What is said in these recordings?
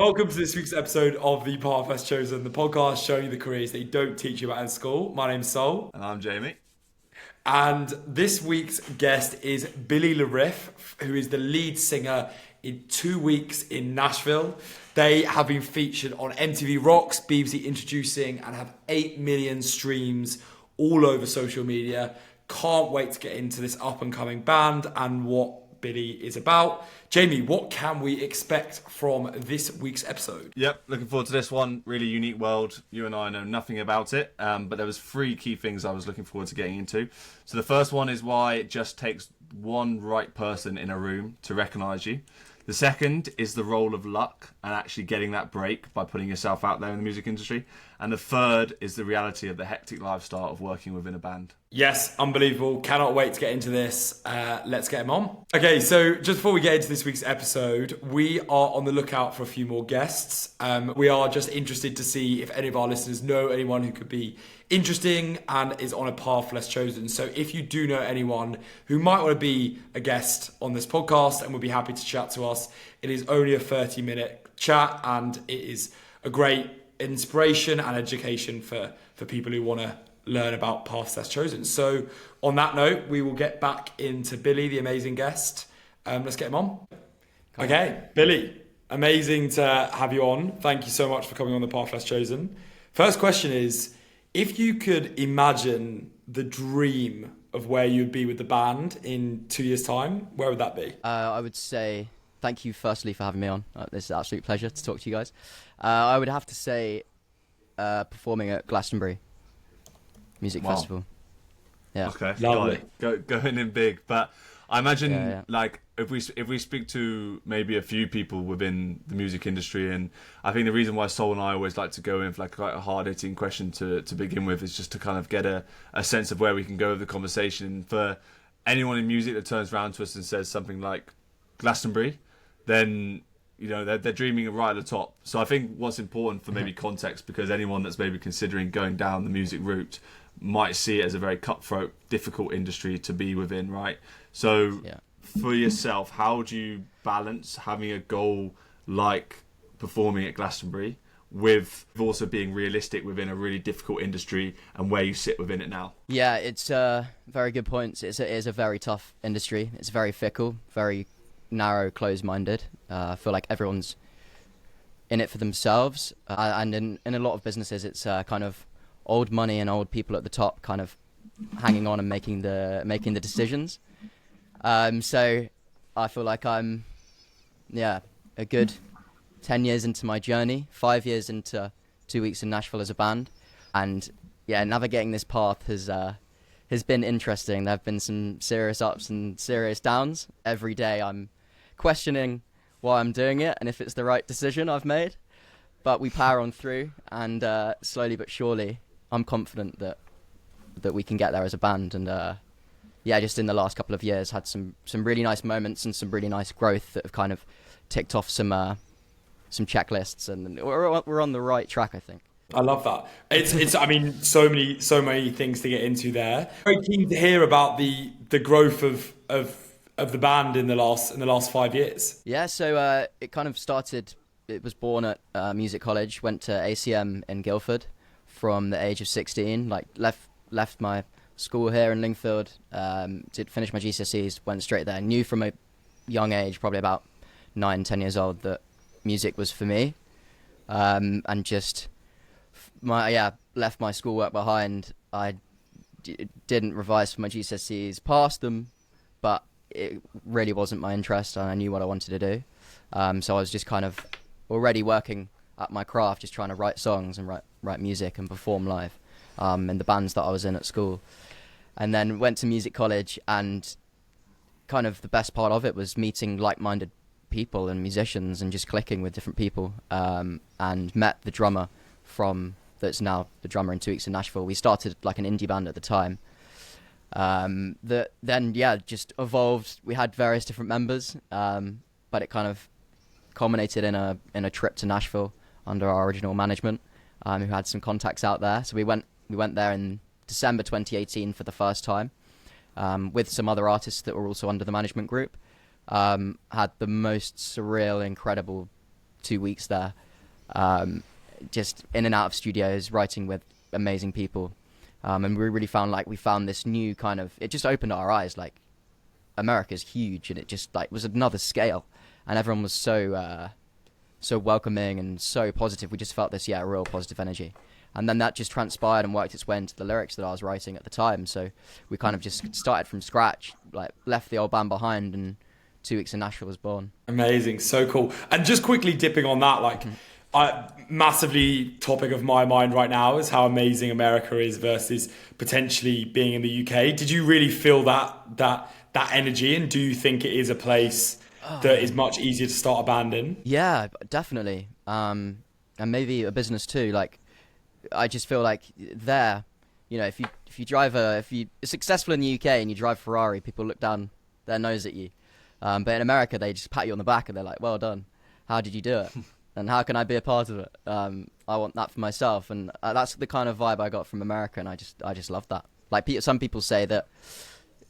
Welcome to this week's episode of the Path Less Chosen, the podcast showing you the careers that you don't teach you about in school. My name's Sol, And I'm Jamie. and this week's guest is Billy Leriff, who is the lead singer in 2 weeks in Nashville. They have been featured on MTV Rocks, BBC Introducing, and have 8 million streams all over social media. Can't wait to get into this up and coming band and what Billy is about. Jamie, what can we expect from this week's episode? Yep, looking forward to this one. Really unique world. You and I know nothing about it, but there was three key things I was looking forward to getting into. So the first one is why it just takes one right person in a room to recognise you. The second is the role of luck and actually getting that break by putting yourself out there in the music industry. And the third is the reality of the hectic lifestyle of working within a band. Yes, unbelievable. Cannot wait to get into this. Let's get him on. Okay, so just before we get into this week's episode, we are on the lookout for a few more guests. We are just interested to see if any of our listeners know anyone who could be interesting and is on a path less chosen. So if you do know anyone who might want to be a guest on this podcast and would be happy to chat to us, it is only a 30-minute chat and it is a great inspiration and education for people who want to learn about paths less chosen. So on that note, we will get back into Billy, the amazing guest. Let's get him on. Okay, Billy, amazing to have you on. Thank you so much for coming on the Path Less Chosen. First question is, if you could imagine the dream of where you'd be with the band in 2 years' time, where would that be? I would say thank you firstly for having me on. This is an absolute pleasure to talk to you guys. I would have to say performing at Glastonbury Music Wow. Festival. Yeah. Okay, Lovely. Going in big, but I imagine Yeah. like if we speak to maybe a few people within the music industry, and I think the reason why Sol and I always like to go in for like quite a hard hitting question to begin with is just to kind of get a sense of where we can go with the conversation. For anyone in music that turns around to us and says something like Glastonbury, then you know they're dreaming right at the top. So I think what's important for maybe context, because anyone that's maybe considering going down the music route might see it as a very cutthroat, difficult industry to be within, right? So Yeah. for yourself, how do you balance having a goal like performing at Glastonbury with also being realistic within a really difficult industry and where you sit within it now? Yeah, it's very good points. It is a very tough industry. It's very fickle, very narrow, closed-minded. I feel like everyone's in it for themselves, and in a lot of businesses, it's kind of old money and old people at the top, kind of hanging on and making the decisions. So I feel like I'm, a good 10 years into my journey, 5 years into 2 weeks in Nashville as a band, and navigating this path has been interesting. There have been some serious ups and serious downs. Every day I'm questioning why I'm doing it and if it's the right decision I've made. But we power on through, and slowly but surely, I'm confident that we can get there as a band. And just in the last couple of years, had some really nice moments and some really nice growth that have kind of ticked off some checklists, and we're on the right track, I think. I love that. It's. I mean, so many things to get into there. Very keen to hear about the growth of the band in the last 5 years. Yeah, so it kind of started. It was born at music college. Went to ACM in Guildford from the age of 16. Like left my school here in Lingfield. Did finish my GCSEs. Went straight there. Knew from a young age, probably about 9-10 years old, that music was for me. And just left my schoolwork behind. I didn't revise for my GCSEs, passed them, but it really wasn't my interest, and I knew what I wanted to do. So I was just kind of already working at my craft, just trying to write songs and write music and perform live in the bands that I was in at school. And then went to music college, and kind of the best part of it was meeting like-minded people and musicians and just clicking with different people, and met the drummer that's now the drummer in 2 weeks in Nashville. We started like an indie band at the time. That then just evolved. We had various different members, but it kind of culminated in a trip to Nashville under our original management, who had some contacts out there. So we went there in December 2018 for the first time, with some other artists that were also under the management group. Had the most surreal, incredible 2 weeks there, just in and out of studios, writing with amazing people. And we really found we found this new kind of, it just opened our eyes. Like, America's huge, and it just was another scale, and everyone was so welcoming and so positive. We just felt this real positive energy. And then that just transpired and worked its way into the lyrics that I was writing at the time. So we kind of just started from scratch, left the old band behind, and 2 weeks in Nashville was born. Amazing, so cool. And just quickly dipping on that, massively topic of my mind right now is how amazing America is versus potentially being in the UK. Did you really feel that energy, and do you think it is a place that is much easier to start a band in? Yeah, definitely. And maybe a business too. I just feel like there, if you're successful in the UK and you drive Ferrari, people look down their nose at you. But in America, they just pat you on the back and they're like, "Well done. How did you do it? And how can I be a part of it? I want that for myself." And that's the kind of vibe I got from America, and I just love that. Some people say that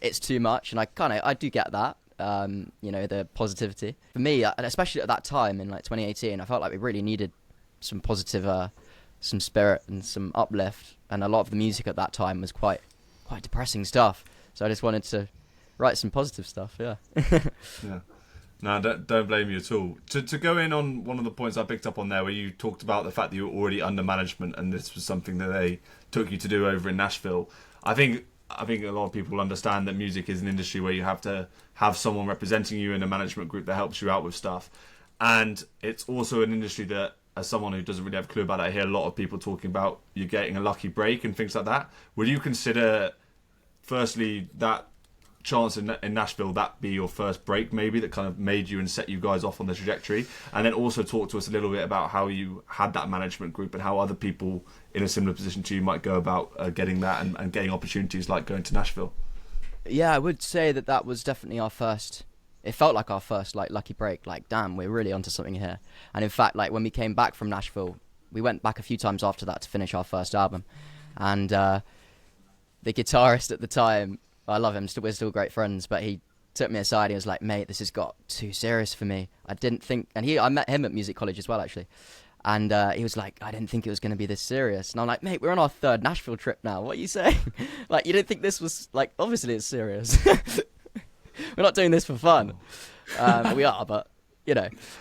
it's too much, and I do get that. The positivity. For me, and especially at that time in 2018, I felt like we really needed some positive, some spirit and some uplift. And a lot of the music at that time was quite depressing stuff. So I just wanted to write some positive stuff. Yeah. Yeah. No, don't blame you at all. To go in on one of the points I picked up on there, where you talked about the fact that you were already under management, and this was something that they took you to do over in Nashville. I think a lot of people understand that music is an industry where you have to have someone representing you in a management group that helps you out with stuff. And it's also an industry that, as someone who doesn't really have a clue about it, I hear a lot of people talking about you getting a lucky break and things like that. Would you consider, firstly, that chance in Nashville, that be your first break maybe, that kind of made you and set you guys off on the trajectory? And then also talk to us a little bit about how you had that management group and how other people in a similar position to you might go about getting that and getting opportunities like going to Nashville. Yeah, I would say that was definitely our first. It felt like our first lucky break. Damn, we're really onto something here. And in fact, when we came back from Nashville, we went back a few times after that to finish our first album. And the guitarist at the time, I love him, we're still great friends, but he took me aside and he was like, "Mate, this has got too serious for me. I didn't think..." And I met him at music college as well, actually. And he was like, "I didn't think it was going to be this serious." And I'm like, "Mate, we're on our third Nashville trip now. What are you saying? You didn't think this was... obviously it's serious." We're not doing this for fun. We are, but,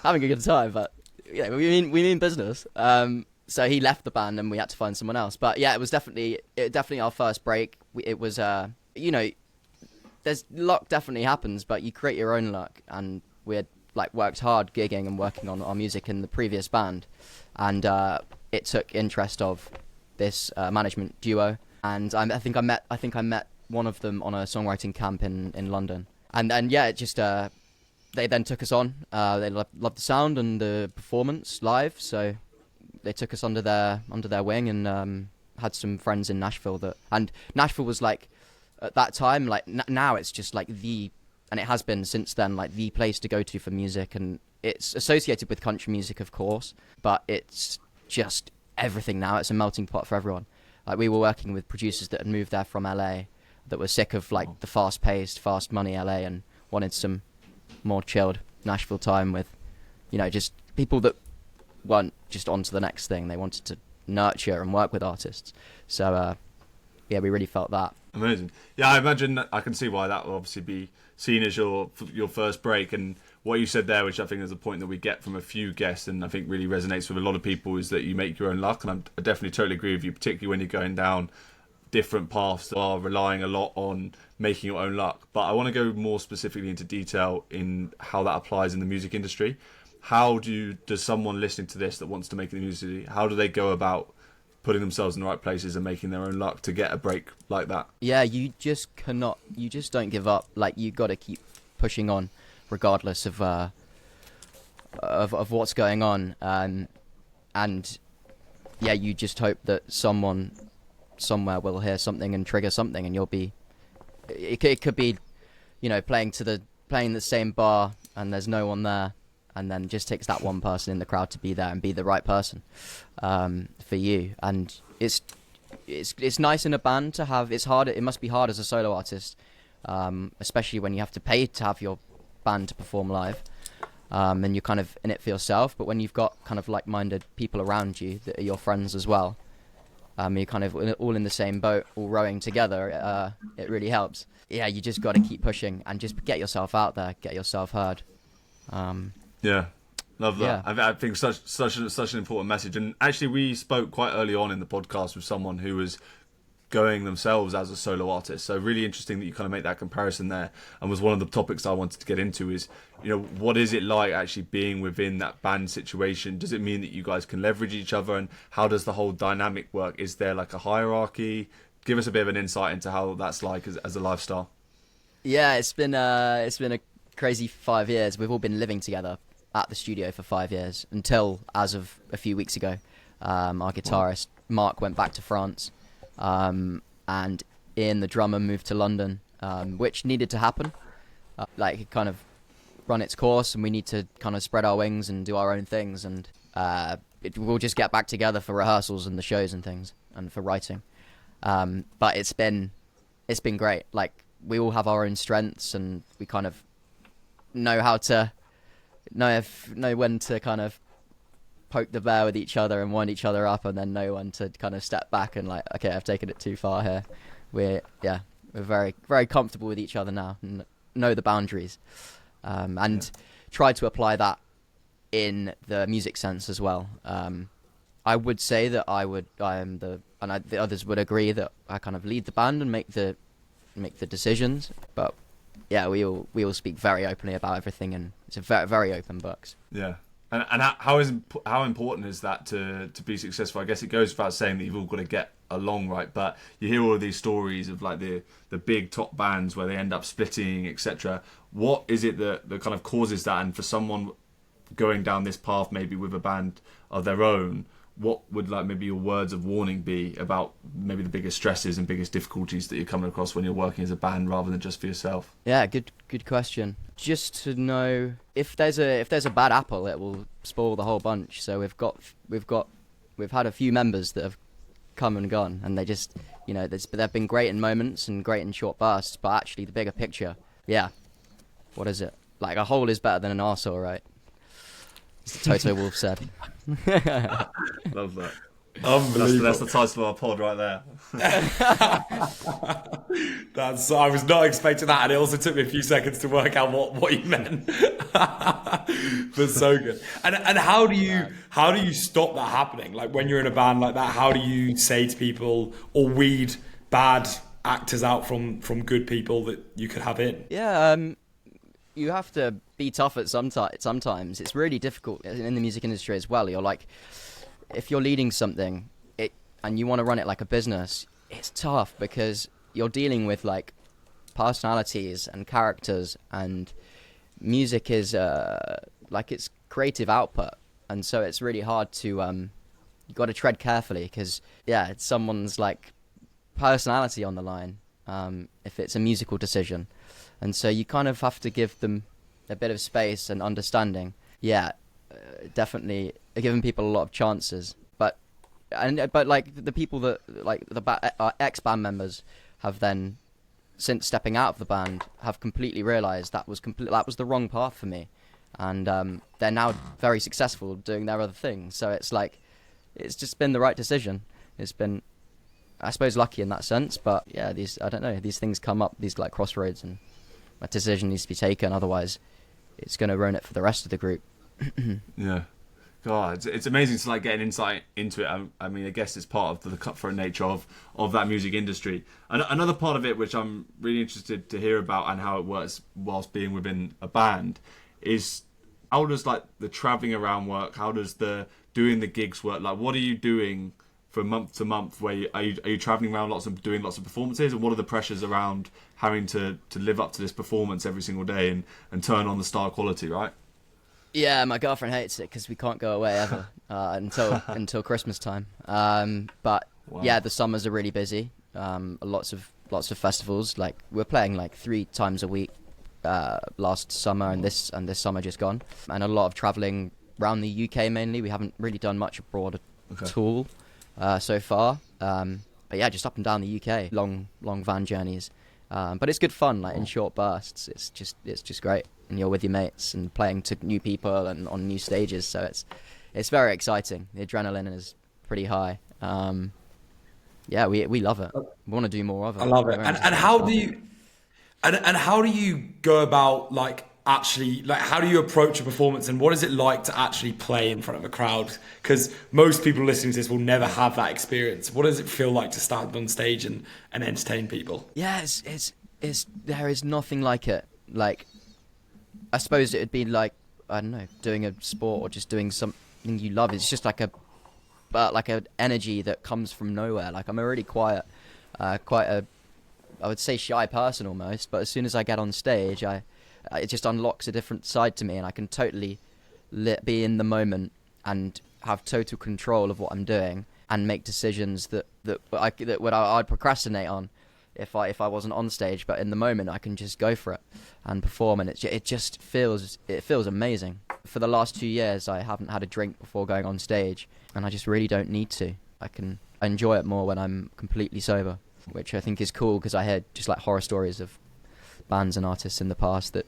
having a good time. But, we mean business. So he left the band and we had to find someone else. But, yeah, it was definitely our first break. It was... there's luck definitely happens, but you create your own luck. And we had worked hard gigging and working on our music in the previous band, and it took interest of this management duo. And I think I met one of them on a songwriting camp in London. And yeah, it just they then took us on. They loved the sound and the performance live, so they took us under their wing, and had some friends in Nashville and Nashville was at that time, now it's just and it has been since then, the place to go to for music. And it's associated with country music, of course, but it's just everything now. It's a melting pot for everyone. We were working with producers that had moved there from LA, that were sick of the fast-paced, fast money LA, and wanted some more chilled Nashville time with, just people that weren't just on to the next thing. They wanted to nurture and work with artists. So, yeah, we really felt that. Amazing. Yeah, I imagine I can see why that will obviously be seen as your first break. And what you said there, which I think is a point that we get from a few guests, and I think really resonates with a lot of people, is that you make your own luck. And I definitely totally agree with you, particularly when you're going down different paths that are relying a lot on making your own luck. But I want to go more specifically into detail in how that applies in the music industry. How does someone listening to this that wants to make the music, how do they go about putting themselves in the right places and making their own luck to get a break like that? Yeah, you just don't give up. You got to keep pushing on regardless of what's going on. And yeah, you just hope that someone somewhere will hear something and trigger something, and you'll be... It could be, playing the same bar and there's no one there, and then it just takes that one person in the crowd to be there and be the right person for you. And it's nice in a band to have. It's hard. It must be hard as a solo artist, especially when you have to pay to have your band to perform live. and you're kind of in it for yourself. But when you've got kind of like-minded people around you that are your friends as well, you're kind of all in the same boat, all rowing together. It really helps. Yeah, you just got to keep pushing and just get yourself out there, get yourself heard. Yeah, love that. Yeah. I think such an important message. And actually, we spoke quite early on in the podcast with someone who was going themselves as a solo artist. So really interesting that you kind of make that comparison there. And was one of the topics I wanted to get into is, what is it like actually being within that band situation? Does it mean that you guys can leverage each other? And how does the whole dynamic work? Is there like a hierarchy? Give us a bit of an insight into how that's like as a lifestyle. Yeah, it's been a crazy 5 years. We've all been living together at the studio for 5 years until as of a few weeks ago. Our guitarist Mark went back to France, and Ian, the drummer, moved to London, which needed to happen. It kind of run its course, and we need to kind of spread our wings and do our own things. And we'll just get back together for rehearsals and the shows and things, and for writing. But it's been great. Like, we all have our own strengths, and we kind of know how to know when to kind of poke the bear with each other and wind each other up, and then know when to kind of step back and like, okay, I've taken it too far here. We're very, very comfortable with each other now and know the boundaries, and try to apply that in the music sense as well. I would say that the others would agree that I kind of lead the band and make the decisions, but yeah, we all speak very openly about everything, and it's a very, very open books. Yeah. And how important is that to be successful? I guess it goes without saying that you've all got to get along, right? But you hear all of these stories of like the big top bands where they end up splitting, etc. What is it that kind of causes that? And for someone going down this path, maybe with a band of their own, what would like maybe your words of warning be about maybe the biggest stresses and biggest difficulties that you're coming across when you're working as a band rather than just for yourself? Yeah, good question. Just to know if there's a bad apple, it will spoil the whole bunch. So we've had a few members that have come and gone, and they just, they've been great in moments and great in short bursts, but actually the bigger picture, what is it? Like, a hole is better than an arsehole, right? As Toto Wolff said. Love that. Unbelievable. That's the title of our pod right there. I was not expecting that, and it also took me a few seconds to work out what you meant. But so good. And how do you stop that happening? Like, when you're in a band like that, how do you say to people or weed bad actors out from good people that you could have in? Yeah, you have to be tough at sometimes. It's really difficult in the music industry as well. You're like, if you're leading something and you want to run it like a business, it's tough because you're dealing with like personalities and characters, and music is like it's creative output, and so it's really hard to you got to tread carefully because it's someone's like personality on the line if it's a musical decision, and so you kind of have to give them a bit of space and understanding. Definitely giving people a lot of chances, but like the people that like the ex-band members have then, since stepping out of the band, have completely realised that was the wrong path for me, and they're now very successful doing their other things. So it's like, it's just been the right decision. It's been, I suppose, lucky in that sense, but these things come up, these like crossroads, and a decision needs to be taken. Otherwise, it's going to ruin it for the rest of the group. Yeah. God, it's amazing to like get an insight into it. I mean, I guess it's part of the cutthroat nature of that music industry. And another part of it, which I'm really interested to hear about and how it works whilst being within a band, is how does like the traveling around work? How does the doing the gigs work? Like, what are you doing from month to month? Are you traveling around doing lots of performances? And what are the pressures around having to live up to this performance every single day and turn on the star quality, right? Yeah, my girlfriend hates it because we can't go away ever until Christmas time. But wow. Yeah, the summers are really busy. Lots of festivals. Like, we're playing like 3 times a week last summer and this summer just gone, and a lot of traveling around the UK mainly. We haven't really done much abroad at all so far. But yeah, just up and down the UK, long van journeys, But it's good fun, like in short bursts. It's just great, and you're with your mates and playing to new people and on new stages. So it's very exciting. The adrenaline is pretty high. Yeah, we love it. We want to do more of it. I love it. And how do you and how do you go about actually how do you approach a performance, and what is it like to actually play in front of a crowd? Because most people listening to this will never have that experience. What does it feel like to stand on stage and entertain people? Yeah, it's there is nothing like it. Like, I suppose it would be like, I don't know, doing a sport or just doing something you love. It's just like an energy that comes from nowhere. Like, I'm a really quiet, quite a, I would say shy person almost, but as soon as I get on stage, it just unlocks a different side to me, and I can totally be in the moment and have total control of what I'm doing and make decisions that I'd procrastinate on if I wasn't on stage. But in the moment, I can just go for it and perform, and it just feels amazing. For the last 2 years, I haven't had a drink before going on stage, and I just really don't need to. I can enjoy it more when I'm completely sober, which I think is cool, because I heard just like horror stories of bands and artists in the past that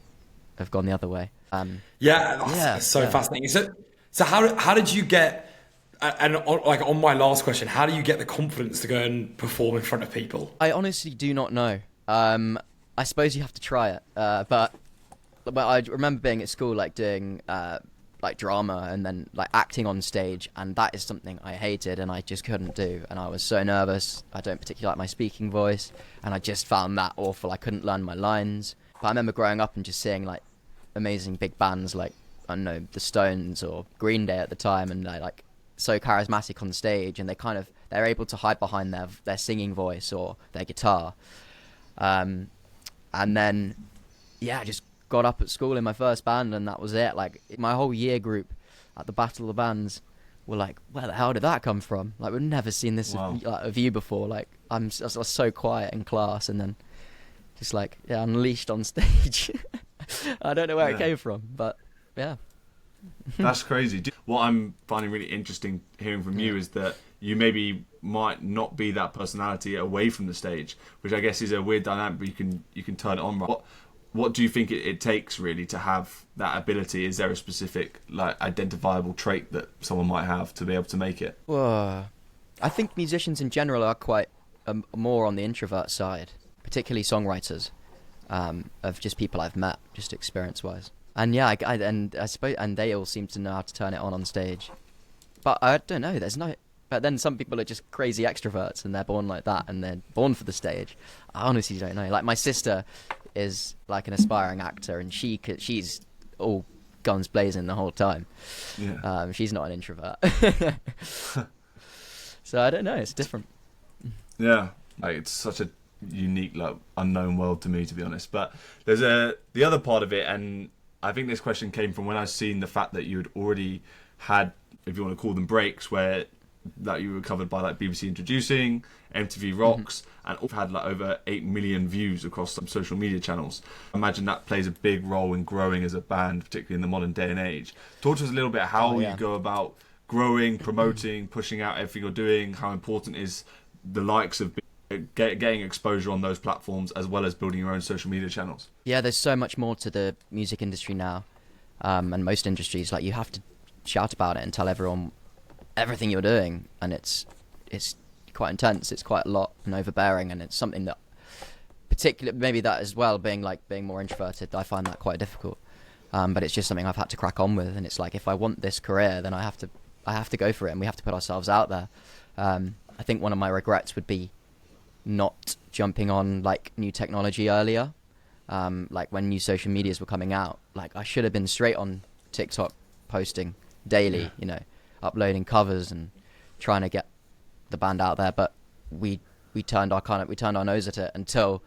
have gone the other way. Fascinating. So how did you get, and on my last question, how do you get the confidence to go and perform in front of people? I honestly do not know. I suppose you have to try it. But I remember being at school, like doing like drama and then like acting on stage, and that is something I hated and I just couldn't do, and I was so nervous. I don't particularly like my speaking voice, and I just found that awful. I couldn't learn my lines. But I remember growing up and just seeing like amazing big bands like, I don't know, the Stones or Green Day at the time, and they're like so charismatic on stage, and they're able to hide behind their singing voice or their guitar. And then I just got up at school in my first band, and that was it. Like, my whole year group at the Battle of the Bands were like, where the hell did that come from? Like, we've never seen this of you before. Like, I was so quiet in class, and then just like unleashed on stage. I don't know where it came from, but yeah. That's crazy. What I'm finding really interesting hearing from you is that you maybe might not be that personality away from the stage, which I guess is a weird dynamic, but you can turn it on. Right? What do you think it takes really to have that ability? Is there a specific like identifiable trait that someone might have to be able to make it? Well, I think musicians in general are quite more on the introvert side, particularly songwriters, of just people I've met, just experience-wise. And yeah, I suppose, and they all seem to know how to turn it on stage. But I don't know. But then some people are just crazy extroverts, and they're born like that, and they're born for the stage. I honestly don't know. Like, my sister is like an aspiring actor, and she's all guns blazing the whole time. Yeah. She's not an introvert. So I don't know. It's different. Yeah, like, it's such a unique, like, unknown world to me, to be honest. But there's the other part of it, and I think this question came from when I seen the fact that you had already had, if you want to call them, breaks where that you were covered by like BBC Introducing, MTV Rocks, and all had like over 8 million views across some social media channels. I imagine that plays a big role in growing as a band, particularly in the modern day and age. Talk to us a little bit how you go about growing, promoting, pushing out everything you're doing, how important is the likes of getting exposure on those platforms as well as building your own social media channels. Yeah, there's so much more to the music industry now, and most industries. Like, you have to shout about it and tell everyone everything you're doing, and it's quite intense. It's quite a lot and overbearing, and it's something that, particularly maybe that as well, being more introverted, I find that quite difficult. But it's just something I've had to crack on with, and it's like, if I want this career, then I have to go for it, and we have to put ourselves out there. I think one of my regrets would be not jumping on like new technology earlier, like when new social medias were coming out. Like, I should have been straight on TikTok, posting daily, uploading covers and trying to get the band out there. But we turned our nose at it until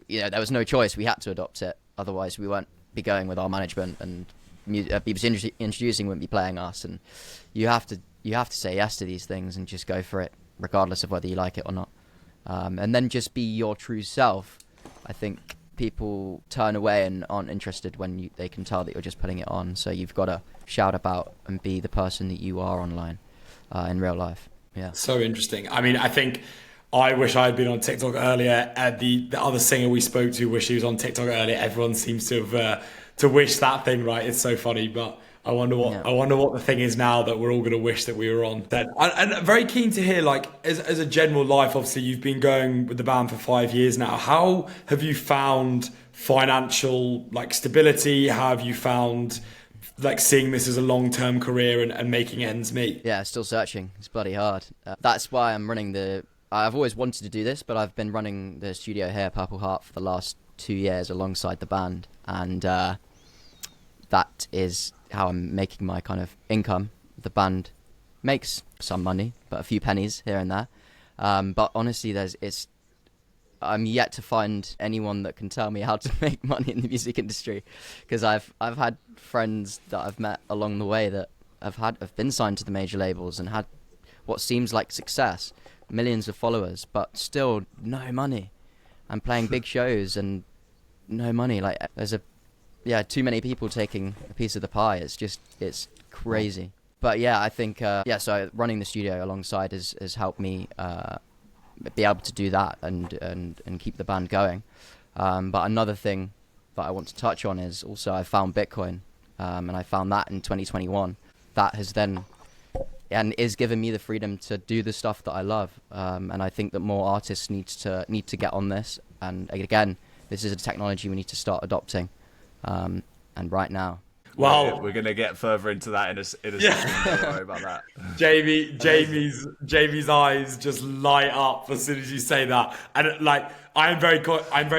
there was no choice. We had to adopt it, otherwise we won't be going with our management, and BBC Introducing wouldn't be playing us. And you have to say yes to these things and just go for it, regardless of whether you like it or not. And then just be your true self. I think people turn away and aren't interested when they can tell that you're just putting it on. So you've got to shout about and be the person that you are online, in real life. Yeah. So interesting. I mean, I think I wish I had been on TikTok earlier. The other singer we spoke to wished he was on TikTok earlier. Everyone seems to have to wish that thing, right? It's so funny, but I wonder what the thing is now that we're all going to wish that we were on. Then, and very keen to hear, like, as a general life. Obviously, you've been going with the band for 5 years now. How have you found financial like stability? How have you found like seeing this as a long-term career and making ends meet? Yeah, still searching. It's bloody hard. That's why I'm running I've always wanted to do this, but I've been running the studio here, Purple Heart, for the last 2 years alongside the band, and that is how I'm making my kind of income. The band makes some money, but a few pennies here and there. But honestly, I'm yet to find anyone that can tell me how to make money in the music industry, because I've had friends that I've met along the way that have been signed to the major labels and had what seems like success, millions of followers, but still no money, and playing big shows and no money. Like, there's too many people taking a piece of the pie. It's crazy. But yeah, I think so running the studio alongside has helped me be able to do that and keep the band going. But another thing that I want to touch on is also I found Bitcoin, and I found that in 2021. That has then and is giving me the freedom to do the stuff that I love. And I think that more artists need to get on this. And again, this is a technology we need to start adopting, and right now. Well, we're going to get further into that in a second. Don't worry about that. Jamie's eyes just light up as soon as you say that, and like I'm very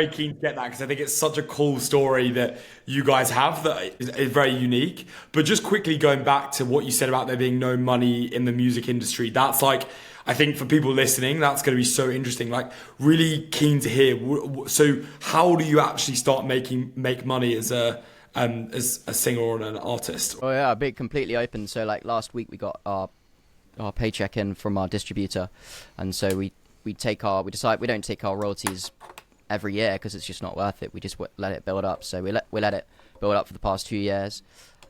keen to get that, because I think it's such a cool story that you guys have that is very unique. But just quickly going back to what you said about there being no money in the music industry, that's like, I think for people listening, that's going to be so interesting. Like, really keen to hear. So, how do you actually start make money as a singer or an artist? Oh yeah, be completely open. So like last week we got our paycheck in from our distributor, and so we decide we don't take our royalties every year because it's just not worth it. We just let it build up. So we let it build up for the past 2 years,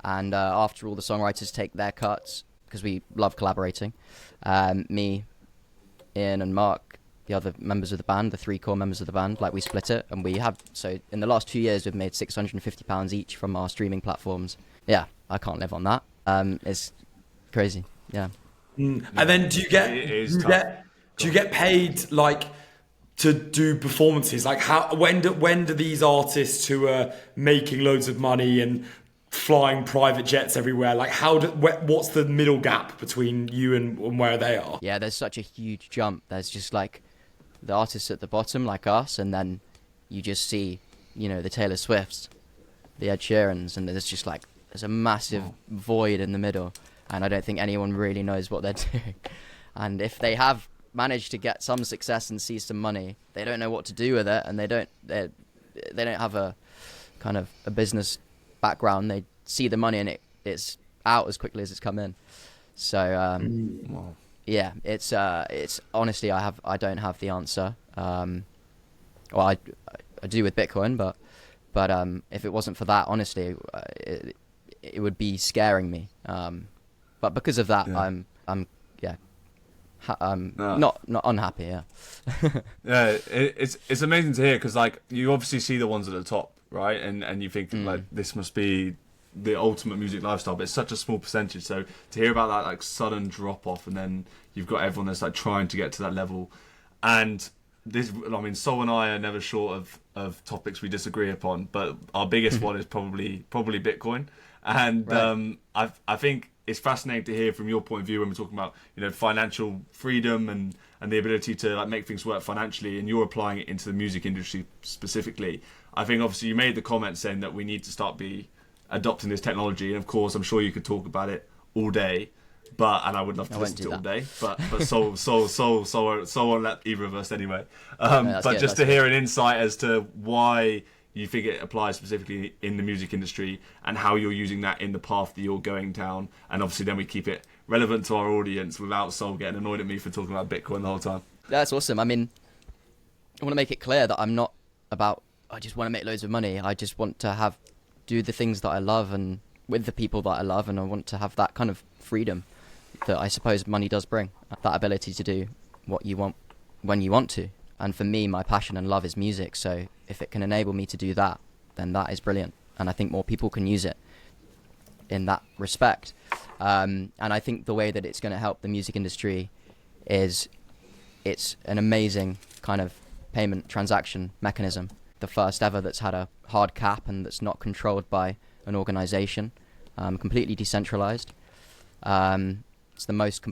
and after all the songwriters take their cuts, because we love collaborating, me, Ian and Mark, the other members of the band, the 3 core members of the band, like, we split it, and we have, so in the last 2 years we've made £650 each from our streaming platforms. Yeah, I can't live on that. It's crazy. Yeah. And then do you get paid like to do performances? Like, when do these artists who are making loads of money and flying private jets everywhere, like what's the middle gap between you and where they are? Yeah, there's such a huge jump. There's just like the artists at the bottom, like us, and then you just see, the Taylor Swifts, the Ed Sheerans, and there's a massive void in the middle, and I don't think anyone really knows what they're doing. And if they have managed to get some success and see some money, they don't know what to do with it, and they don't have a kind of a business background. They see the money and it's out as quickly as it's come in. So yeah, it's honestly, I don't have the answer. Well, I do with Bitcoin, but if it wasn't for that, honestly, it would be scaring me. But because of that, yeah. I'm not unhappy. Yeah. Yeah, it's amazing to hear, because like you obviously see the ones at the top, right? And you think like this must be the ultimate music lifestyle, but it's such a small percentage. So to hear about that like sudden drop off, and then you've got everyone that's like trying to get to that level, and this, I mean, Sol and I are never short of topics we disagree upon, but our biggest one is probably Bitcoin. And right. I think it's fascinating to hear from your point of view when we're talking about financial freedom and the ability to like make things work financially, and you're applying it into the music industry specifically. I think obviously you made the comment saying that we need to start adopting this technology, and of course I'm sure you could talk about it all day, and I would love to listen to it all day, but Sol won't let either of us anyway. But just to hear an insight as to why you think it applies specifically in the music industry, and how you're using that in the path that you're going down, and obviously then we keep it relevant to our audience without Sol getting annoyed at me for talking about Bitcoin the whole time. That's awesome. I mean, I want to make it clear that I'm not about, I just want to make loads of money. I just want to do the things that I love and with the people that I love, and I want to have that kind of freedom that I suppose money does bring. That ability to do what you want when you want to. And for me, my passion and love is music. So if it can enable me to do that, then that is brilliant. And I think more people can use it in that respect. And I think the way that it's going to help the music industry is it's an amazing kind of payment transaction mechanism. The first ever that's had a hard cap and that's not controlled by an organization, completely decentralized. It's the most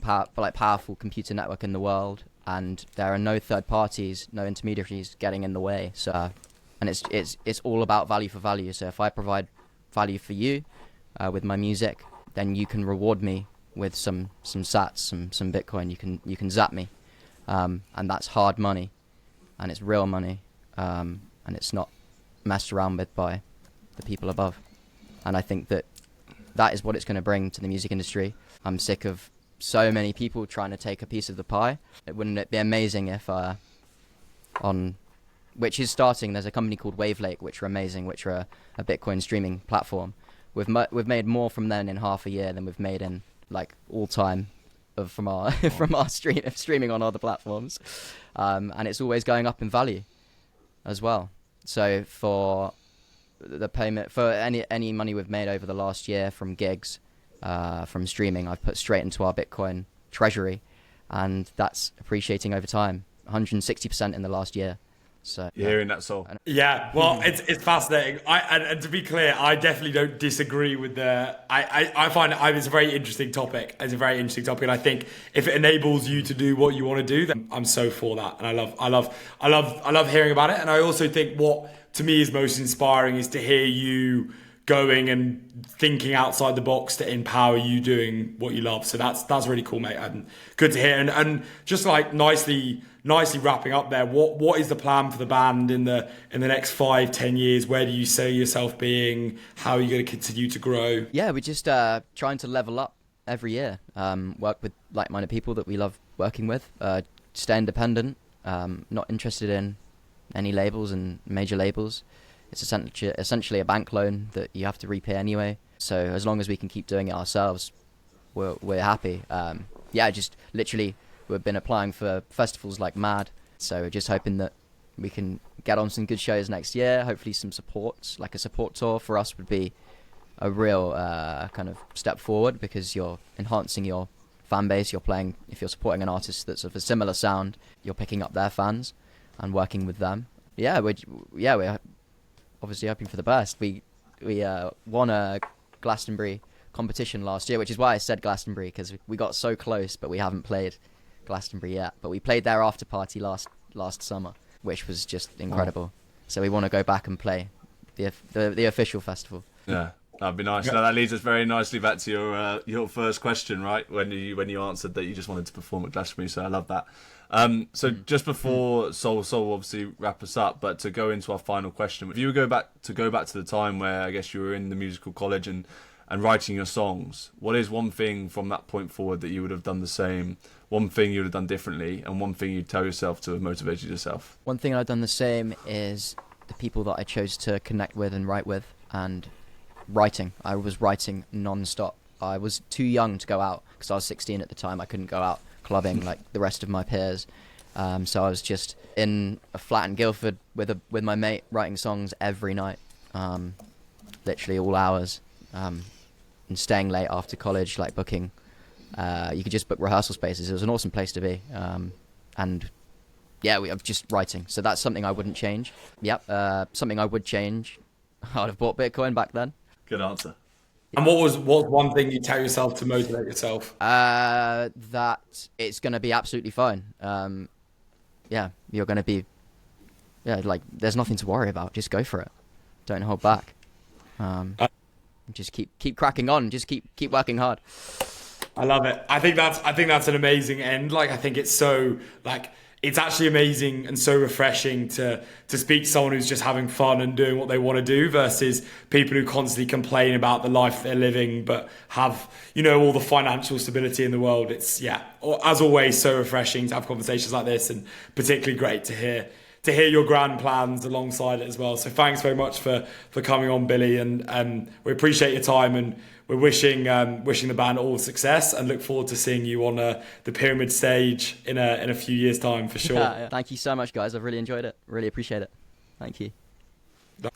powerful computer network in the world, and there are no third parties, no intermediaries getting in the way. So, and it's all about value for value. So if I provide value for you with my music, then you can reward me with some sats, some Bitcoin. You can zap me, and that's hard money, and it's real money, and it's not messed around with by the people above. And I think that is what it's going to bring to the music industry. I'm sick of so many people trying to take a piece of the pie. Wouldn't it be amazing if which is starting, there's a company called Wavelake, which are amazing, which are a Bitcoin streaming platform. We've made more from them in half a year than we've made in like all time from our streaming on other platforms, and it's always going up in value as well. So for the payment for any money we've made over the last year from gigs, from streaming, I've put straight into our Bitcoin treasury, and that's appreciating over time, 160% in the last year. So you're hearing that, Sol? Yeah, well, it's fascinating. And to be clear, I definitely don't disagree with I find it's a very interesting topic. It's a very interesting topic, and I think if it enables you to do what you want to do, then I'm so for that. And I love hearing about it. And I also think what to me is most inspiring is to hear you going and thinking outside the box to empower you doing what you love. So that's really cool, mate. And good to hear. And just like nicely wrapping up there, what is the plan for the band in the next 5-10 years? Where do you see yourself being? How are you going to continue to grow? Yeah, we're just trying to level up every year, work with like-minded people that we love working with, stay independent, not interested in any labels and major labels. It's essentially a bank loan that you have to repay anyway. So as long as we can keep doing it ourselves, we're happy. Just literally, we've been applying for festivals like mad. So we're just hoping that we can get on some good shows next year. Hopefully some supports, like a support tour for us would be a real kind of step forward, because you're enhancing your fan base. You're playing, if you're supporting an artist that's of a similar sound, you're picking up their fans and working with them. We're obviously hoping for the best. We won a Glastonbury competition last year, which is why I said Glastonbury, because we got so close, but we haven't played Glastonbury yet. But we played their after party last summer, which was just incredible. So we want to go back and play the official festival. Yeah, that'd be nice. Now that leads us very nicely back to your first question, right? When you answered that you just wanted to perform at Glastonbury. So I love that. So just before Sol obviously wrap us up, but to go into our final question, if you would go back to the time where I guess you were in the musical college and writing your songs, what is one thing from that point forward that you would have done the same, one thing you would have done differently, and one thing you'd tell yourself to have motivated yourself? One thing I've done the same is the people that I chose to connect with and write with, and writing. I was writing non-stop. I was too young to go out, because I was 16 at the time. I couldn't go out clubbing like the rest of my peers. So I was just in a flat in Guildford with my mate writing songs every night, literally all hours, and staying late after college, like booking. You could just book rehearsal spaces. It was an awesome place to be. And yeah, we are just writing. So that's something I wouldn't change. Yep. Something I would change. I'd have bought Bitcoin back then. Good answer. And what was one thing you tell yourself to motivate yourself? That it's going to be absolutely fine. You're going to be, there's nothing to worry about. Just go for it. Don't hold back. Just keep cracking on. Just keep working hard. I love it. I think that's an amazing end. Like, I think it's so it's actually amazing and so refreshing to speak to someone who's just having fun and doing what they want to do, versus people who constantly complain about the life they're living but have, all the financial stability in the world. It's, as always, so refreshing to have conversations like this, and particularly great to hear to hear your grand plans alongside it as well. So thanks very much for coming on, Billy, and we appreciate your time, and we're wishing the band all success and look forward to seeing you on the Pyramid stage in a few years' time for sure. Yeah. Thank you so much, guys. I've really enjoyed it. Really appreciate it. Thank you.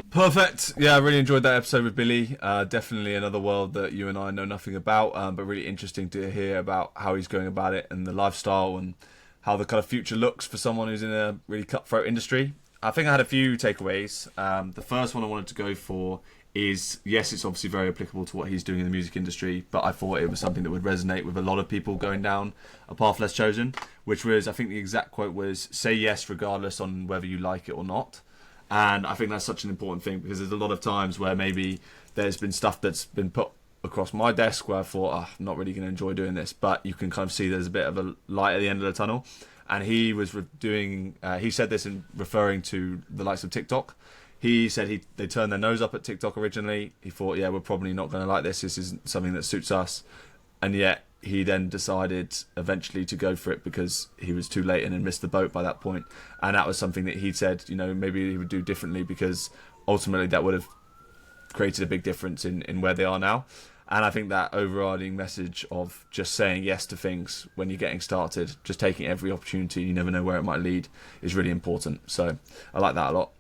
Perfect. Yeah, I really enjoyed that episode with Billy. Definitely another world that you and I know nothing about, but really interesting to hear about how he's going about it and the lifestyle and how the kind of future looks for someone who's in a really cutthroat industry. I think I had a few takeaways. The first one I wanted to go for is, yes, it's obviously very applicable to what he's doing in the music industry, but I thought it was something that would resonate with a lot of people going down a path less chosen, which was, I think the exact quote was, say yes regardless on whether you like it or not. And I think that's such an important thing, because there's a lot of times where maybe there's been stuff that's been put across my desk where I thought, I'm not really going to enjoy doing this, but you can kind of see there's a bit of a light at the end of the tunnel. And he was he said this in referring to the likes of TikTok. He said they turned their nose up at TikTok originally. He thought, yeah, we're probably not going to like this. This isn't something that suits us. And yet he then decided eventually to go for it because he was too late and had missed the boat by that point. And that was something that he said, maybe he would do differently, because ultimately that would have created a big difference in where they are now. And I think that overriding message of just saying yes to things when you're getting started, just taking every opportunity, you never know where it might lead, is really important. So I like that a lot.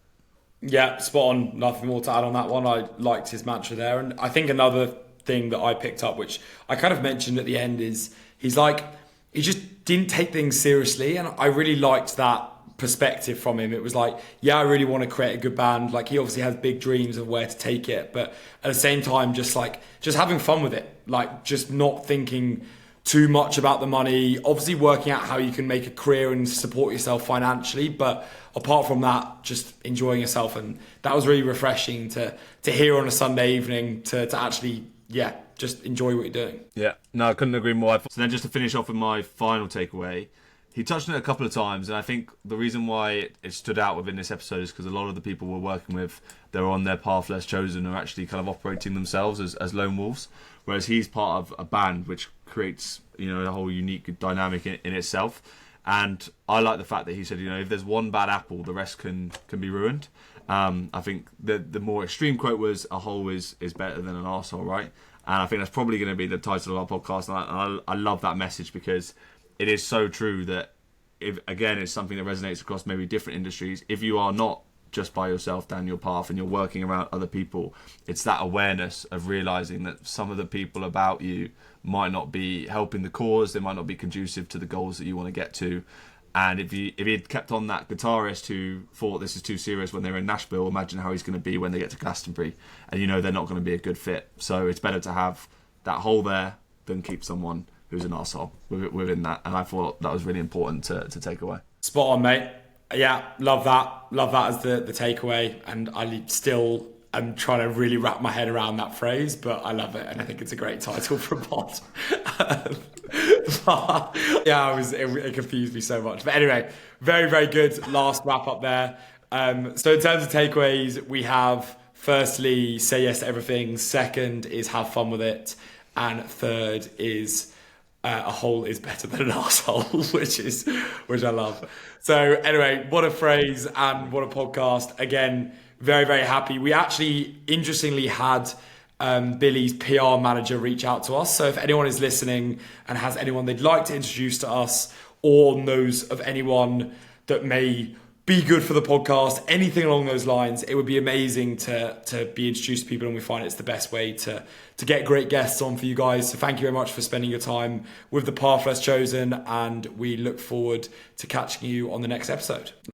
Yeah, spot on. Nothing more to add on that one. I liked his mantra there. And I think another thing that I picked up, which I kind of mentioned at the end, is he just didn't take things seriously. And I really liked that perspective from him. It was like, yeah, I really want to create a good band. Like, he obviously has big dreams of where to take it, but at the same time, just having fun with it. Like, just not thinking too much about the money, obviously working out how you can make a career and support yourself financially, but apart from that, just enjoying yourself. And that was really refreshing to hear on a Sunday evening, to actually, just enjoy what you're doing. Yeah, no, I couldn't agree more. So then just to finish off with my final takeaway, he touched on it a couple of times, and I think the reason why it stood out within this episode is because a lot of the people we're working with, they're on their path less chosen, are actually kind of operating themselves as lone wolves, whereas he's part of a band which creates, a whole unique dynamic in itself. And I like the fact that he said, if there's one bad apple, the rest can be ruined. I think the more extreme quote was, a hole is better than an arsehole, right? And I think that's probably going to be the title of our podcast. And I love that message, because it is so true that, if again, it's something that resonates across maybe different industries. If you are not just by yourself down your path and you're working around other people, it's that awareness of realizing that some of the people about you might not be helping the cause, they might not be conducive to the goals that you want to get to. And if he'd kept on that guitarist who thought this is too serious when they're in Nashville, imagine how he's going to be when they get to Glastonbury, and they're not going to be a good fit. So it's better to have that hole there than keep someone who's an arsehole within that. And I thought that was really important to take away. Spot on, mate. Yeah, love that. Love that as the takeaway. And I still am trying to really wrap my head around that phrase, but I love it. And I think it's a great title for a pod. It confused me so much. But anyway, very, very good last wrap up there. So in terms of takeaways, we have, firstly, say yes to everything. Second is have fun with it. And third is a hole is better than an arsehole, which I love. So anyway, what a phrase and what a podcast. Again, very, very happy. We actually, interestingly, had Billy's PR manager reach out to us. So if anyone is listening and has anyone they'd like to introduce to us, or knows of anyone that may be good for the podcast, anything along those lines, it would be amazing to be introduced to people, and we find it's the best way to get great guests on for you guys. So thank you very much for spending your time with the Path Less Chosen, and we look forward to catching you on the next episode.